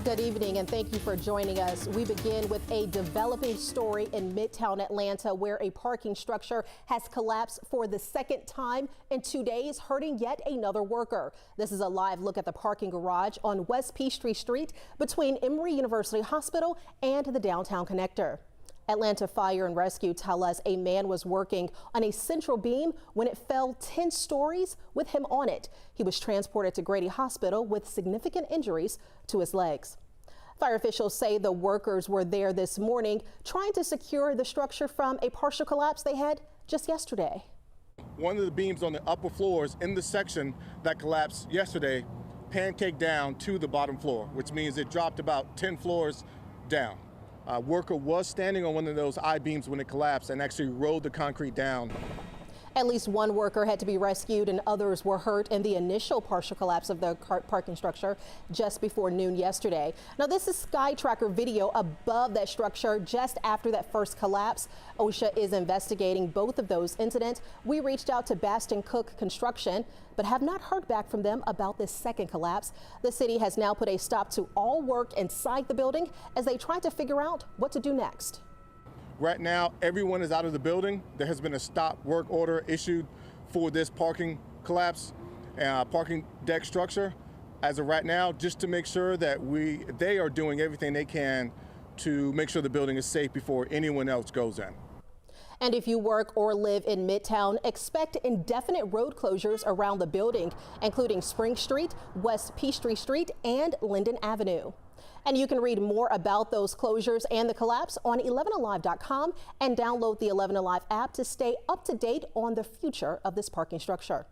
Good evening and thank you for joining us. We begin with a developing story in Midtown Atlanta where a parking structure has collapsed for the second time in 2 days, hurting yet another worker. This is a live look at the parking garage on West Peachtree Street between Emory University Hospital and the downtown connector. Atlanta Fire and Rescue tell us a man was working on a central beam when it fell 10 stories with him on it. He was transported to Grady Hospital with significant injuries to his legs. Fire officials say the workers were there this morning trying to secure the structure from a partial collapse they had just yesterday. One of the beams on the upper floors in the section that collapsed yesterday pancaked down to the bottom floor, which means it dropped about 10 floors down. A worker was standing on one of those I-beams when it collapsed and actually rolled the concrete down. At least one worker had to be rescued and others were hurt in the initial partial collapse of the parking structure just before noon yesterday. Now, this is Sky Tracker video above that structure just after that first collapse. OSHA is investigating both of those incidents. We reached out to Baston Cook Construction, but have not heard back from them about this second collapse. The city has now put a stop to all work inside the building as they try to figure out what to do next. Right now, everyone is out of the building. There has been a stop work order issued for this parking collapse, parking deck structure. As of right now, just to make sure that they are doing everything they can to make sure the building is safe before anyone else goes in. And if you work or live in Midtown, expect indefinite road closures around the building, including Spring Street, West Peachtree Street, and Linden Avenue. And you can read more about those closures and the collapse on 11alive.com and download the 11 Alive app to stay up to date on the future of this parking structure.